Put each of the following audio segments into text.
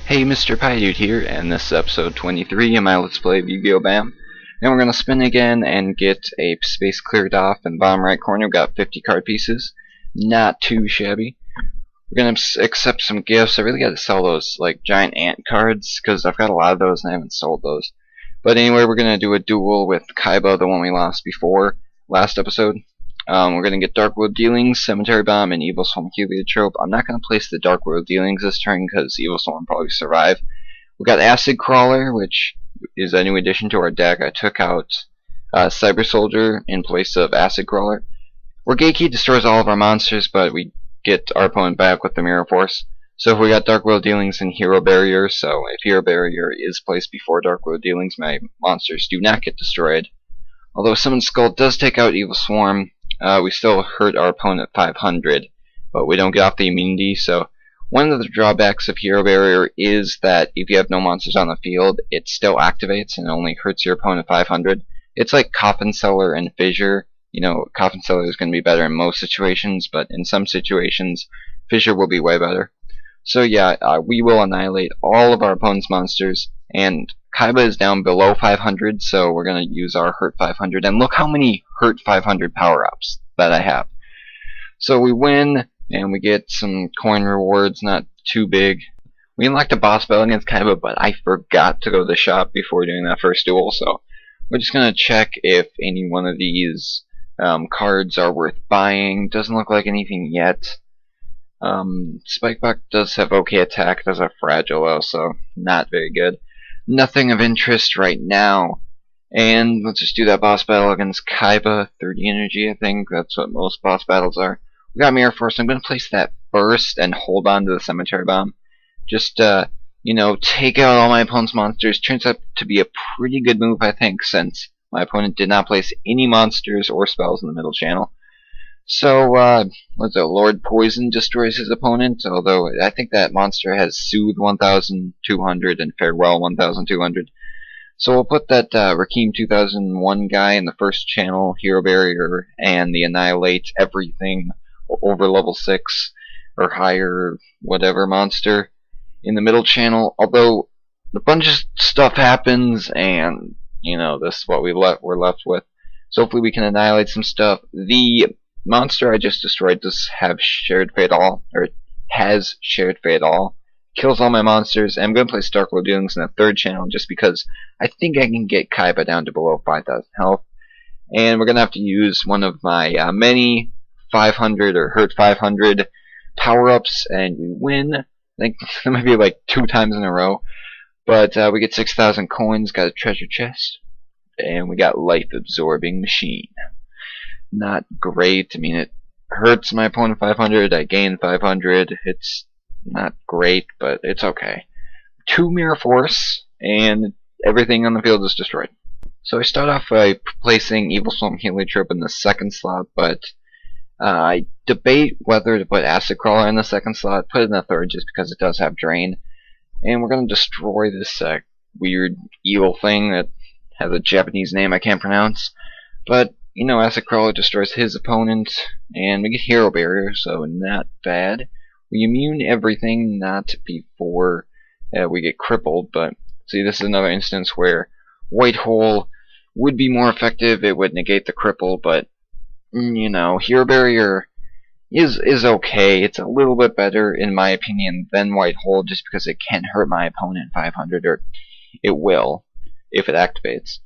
Hey, MrPidude here, and this is episode 23 of my Let's Play of Yugioh Bam. And we're gonna spin again and get a space cleared off in the bottom right corner. We've got 50 card pieces. Not too shabby. We're gonna accept some gifts. I really gotta sell those, like, giant ant cards, because I've got a lot of those and I haven't sold those. But anyway, we're gonna do a duel with Kaiba, the one we lost before last episode. We're going to get Dark World Dealings, Cemetery Bomb, and Evil Swarm Heliotrope. I'm not going to place the Dark World Dealings this turn because Evil Swarm will probably survive. We got Acid Crawler, which is a new addition to our deck. I took out Cyber Soldier in place of Acid Crawler. Wargeki destroys all of our monsters, but we get our opponent back with the Mirror Force. So if we got Dark World Dealings and Hero Barrier, so if Hero Barrier is placed before Dark World Dealings, my monsters do not get destroyed. Although Summon Skull does take out Evil Swarm, we still hurt our opponent 500, but we don't get off the immunity. So one of the drawbacks of Hero Barrier is that if you have no monsters on the field, it still activates and only hurts your opponent 500. It's like Coffin Seller and Fissure. You know, Coffin Seller is going to be better in most situations, but in some situations, Fissure will be way better. So yeah, we will annihilate all of our opponent's monsters, and Kaiba is down below 500, so we're going to use our Hurt 500. And look how many Hurt 500 power-ups that I have. So we win, and we get some coin rewards, not too big. We unlocked a boss battle against Kaiba, but I forgot to go to the shop before doing that first duel, so we're just going to check if any one of these cards are worth buying. Doesn't look like anything yet. Spikebuck does have okay attack, does have fragile though, so not very good. Nothing of interest right now. And let's just do that boss battle against Kaiba. 30 energy, I think. That's what most boss battles are. We got Mirror Force. I'm going to place that first and hold on to the Cemetery Bomb. Just, you know, take out all my opponent's monsters. Turns out to be a pretty good move, I think, since my opponent did not place any monsters or spells in the middle channel. So, what's it? Lord Poison destroys his opponent, although I think that monster has Soothe 1200 and Farewell 1200. So we'll put that Rakim 2001 guy in the first channel, Hero Barrier, and the Annihilate Everything over level 6 or higher, whatever monster, in the middle channel. Although a bunch of stuff happens, and you know, this is what we're left with. So hopefully we can annihilate some stuff. The monster I just destroyed does have Shared Fate All, or has Shared Fate All. Kills all my monsters, and I'm going to play Dark World Dealings in the third channel just because I think I can get Kaiba down to below 5,000 health. And we're going to have to use one of my many 500 or Hurt 500 power-ups, and we win. I think that might be like 2 times in a row. But we get 6,000 coins, got a treasure chest, and we got Life Absorbing Machine. Not great. I mean, it hurts my opponent 500. I gain 500. It's not great, but it's okay. 2 Mirror Force, and everything on the field is destroyed. So I start off by placing Evil Swarm Heliotrope in the second slot, but I debate whether to put Acid Crawler in the second slot. Put it in the third just because it does have Drain. And we're going to destroy this weird evil thing that has a Japanese name I can't pronounce. But you know, Acid Crawler destroys his opponent, and we get Hero Barrier, so not bad. We immune everything, not before we get crippled, but see, this is another instance where White Hole would be more effective. It would negate the cripple, but you know, Hero Barrier is okay. It's a little bit better, in my opinion, than White Hole, just because it can hurt my opponent 500, or it will if it activates.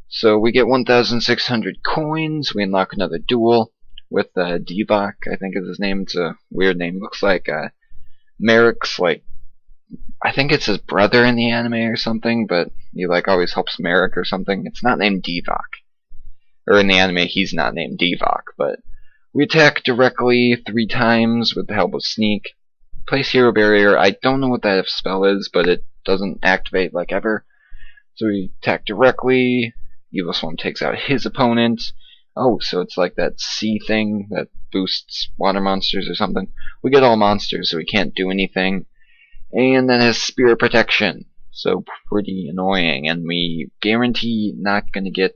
So we get 1,600 coins. We unlock another duel with Deok, I think is his name. It's a weird name. It looks like Merrick's, like, I think it's his brother in the anime or something, but he like always helps Merrick or something. It's not named Deok. Or in the anime, he's not named Deok, but we attack directly 3 times with the help of Sneak. Place Hero Barrier. I don't know what that spell is, but it doesn't activate like ever. So we attack directly. Evil Swarm takes out his opponent. Oh, so it's like that sea thing that boosts water monsters or something. We get all monsters, so we can't do anything. And then has Spirit Protection. So pretty annoying. And we guarantee not going to get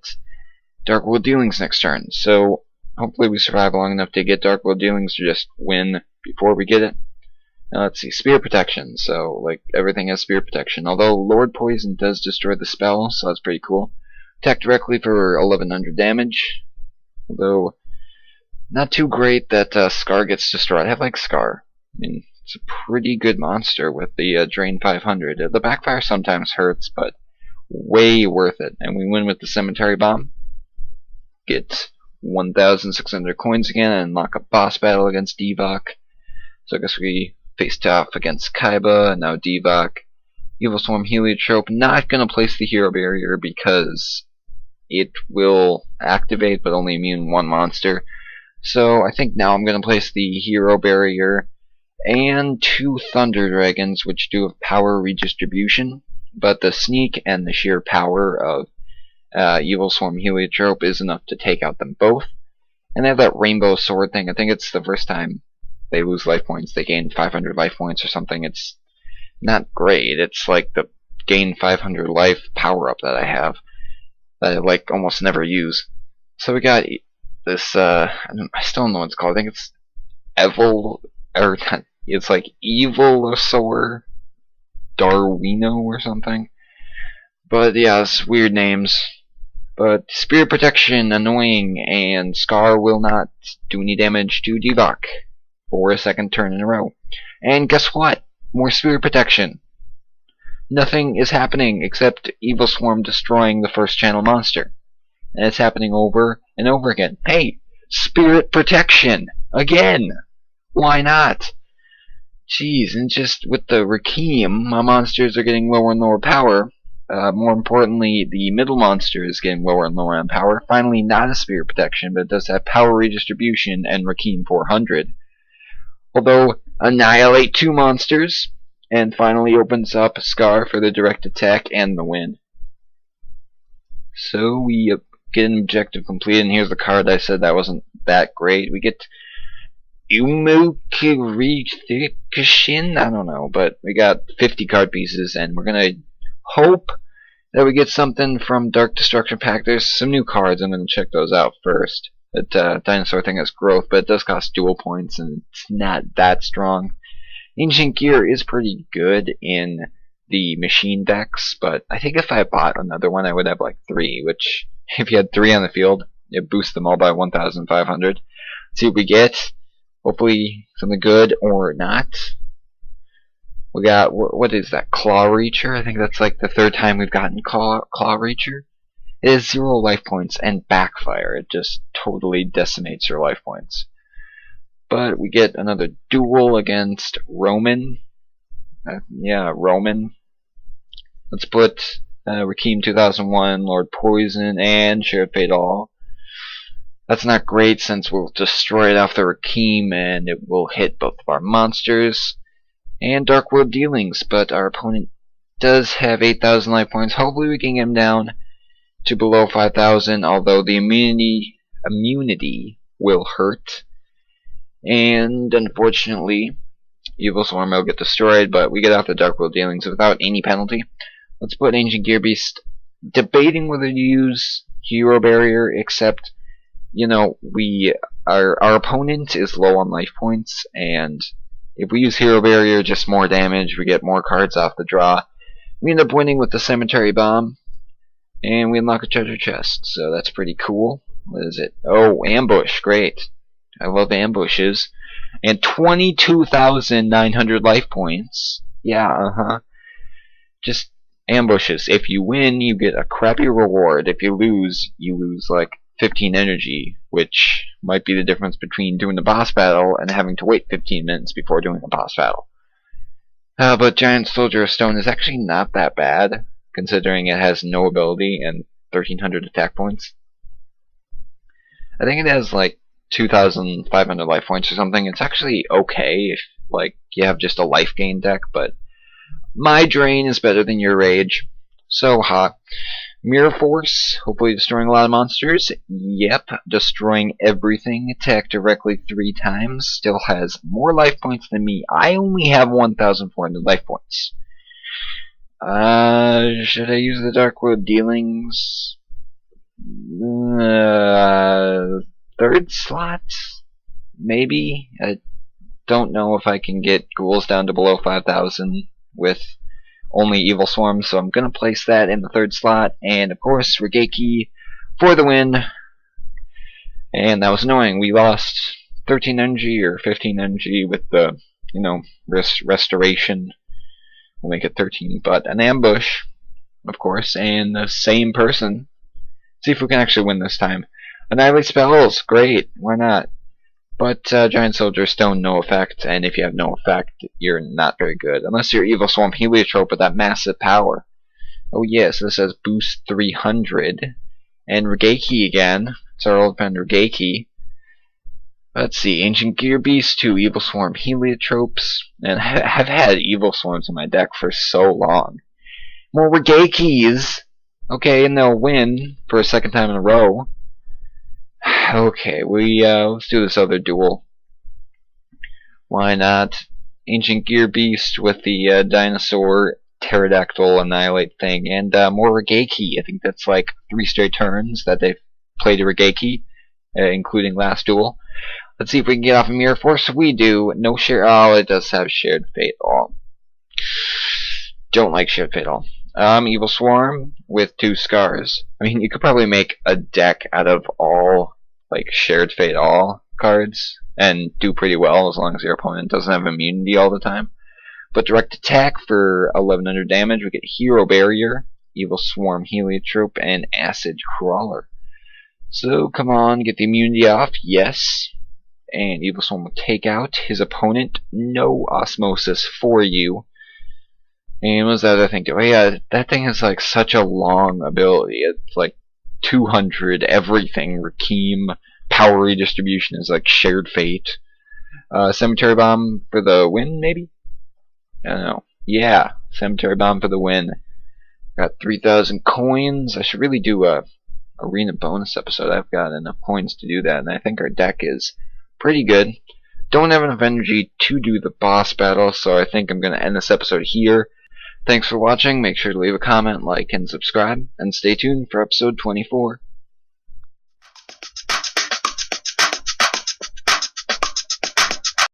Dark World Dealings next turn. So hopefully we survive long enough to get Dark World Dealings to just win before we get it. Now let's see, Spear Protection. So, like, everything has Spear Protection. Although Lord Poison does destroy the spell, so that's pretty cool. Attack directly for 1100 damage. Although, not too great that Scar gets destroyed. I like Scar. I mean, it's a pretty good monster with the Drain 500. The backfire sometimes hurts, but way worth it. And we win with the Cemetery Bomb. Get 1,600 coins again and unlock a boss battle against Deok. So I guess we faced off against Kaiba, and now Deok. Evil Swarm Heliotrope. Not gonna place the Hero Barrier because it will activate but only immune one monster. So I think now I'm gonna place the Hero Barrier and 2 Thunder Dragons, which do have power redistribution, but the sneak and the sheer power of Evil Swarm Heliotrope is enough to take out them both. And they have that Rainbow Sword thing. I think it's the first time they lose life points. They gain 500 life points or something. It's not great. It's like the gain 500 life power up that I have that I like almost never use. So we got this. I still don't know what it's called. I think it's Evil, or it's like Evilosaur Darwino or something. But yeah, it's weird names. But Spirit Protection, annoying, and Scar will not do any damage to Deok for a second turn in a row. And guess what? More Spirit Protection. Nothing is happening except Evil Swarm destroying the first channel monster. And it's happening over and over again. Hey! Spirit Protection! Again! Why not? Jeez, and just with the Rakim, my monsters are getting lower and lower power. More importantly, the middle monster is getting lower and lower on power. Finally, not a Spirit Protection, but it does have power redistribution and Rakim 400. Although, annihilate 2 monsters, and finally opens up Scar for the direct attack and the win. So we get an objective completed, and here's the card I said that wasn't that great. We get Umukirifikishin, I don't know, but we got 50 card pieces, and we're gonna hope that we get something from Dark Destruction Pack. There's some new cards, I'm gonna check those out first. That dinosaur thing has growth, but it does cost dual points, and it's not that strong. Ancient Gear is pretty good in the machine decks, but I think if I bought another one, I would have like 3, which, if you had 3 on the field, it boosts them all by 1,500. Let's see what we get. Hopefully something good or not. We got, what is that, Claw Reacher? I think that's like the 3rd time we've gotten Claw Reacher. It has 0 life points and backfire. It just totally decimates your life points. But we get another duel against Roman. Yeah, Roman. Let's put Rakim 2001, Lord Poison, and Shared Fate All. That's not great since we'll destroy it off the Rakim and it will hit both of our monsters. And Dark World Dealings, but our opponent does have 8,000 life points. Hopefully we can get him down to below 5,000, although the immunity will hurt. And unfortunately, Evil Swarm will get destroyed, but we get out the Dark World Dealings without any penalty. Let's put Ancient Gear Beast. Debating whether to use Hero Barrier, except, you know, our opponent is low on life points, and if we use Hero Barrier, just more damage, we get more cards off the draw. We end up winning with the Cemetery Bomb, and we unlock a treasure chest, so that's pretty cool. What is it? Oh, ambush, great. I love ambushes. And 22,900 life points. Yeah, Just ambushes. If you win, you get a crappy reward. If you lose like 15 energy, which might be the difference between doing the boss battle and having to wait 15 minutes before doing a boss battle. But Giant Soldier of Stone is actually not that bad, considering it has no ability and 1,300 attack points. I think it has like 2,500 life points or something. It's actually okay if like you have just a life gain deck, but my drain is better than your rage. So Mirror Force, hopefully destroying a lot of monsters. Yep, destroying everything. Attack directly 3 times. Still has more life points than me. I only have 1,400 life points. Should I use the Dark World Dealings? 3rd slot? Maybe? It don't know if I can get ghouls down to below 5,000 with only evil swarms, so I'm gonna place that in the 3rd slot, and of course Regeki for the win. And that was annoying. We lost 13 energy or 15 energy with the, restoration. We'll make it 13, but an ambush, of course, and the same person. See if we can actually win this time. Annihilate spells, great, why not? But Giant Soldier Stone, no effect, and if you have no effect, you're not very good. Unless you're Evil Swarm Heliotrope with that massive power. Oh yes, this says boost 300. And Regeki again. It's our old friend Regeki. Let's see, Ancient Gear Beast, 2 Evil Swarm Heliotropes. And I've had Evil Swarms in my deck for so long. More Regekis! Okay, and they'll win for a 2nd time in a row. Okay, let's do this other duel. Why not? Ancient Gear Beast with the dinosaur pterodactyl annihilate thing, and more Regeki. I think that's like 3 straight turns that they've played a Regeki, including last duel. Let's see if we can get off a Mirror Force. We do. No share. Oh, it does have Shared Fate. Oh, don't like Shared Fate all. Evil Swarm with 2 scars. I mean, you could probably make a deck out of all like Shared Fate all cards and do pretty well as long as your opponent doesn't have immunity all the time. But direct attack for 1100 damage, we get Hero Barrier, Evil Swarm Heliotrope, and Acid Crawler. So come on, get the immunity off, yes. And Evil Swarm will take out his opponent. No osmosis for you. And what was that other thing do? Oh yeah, that thing has like such a long ability. It's like 200 everything. Rakim, power redistribution is like Shared Fate. Cemetery Bomb for the win, maybe? I don't know. Yeah, Cemetery Bomb for the win. Got 3,000 coins. I should really do a arena bonus episode. I've got enough coins to do that, and I think our deck is pretty good. Don't have enough energy to do the boss battle, so I think I'm going to end this episode here. Thanks for watching. Make sure to leave a comment, like, and subscribe, and stay tuned for episode 24.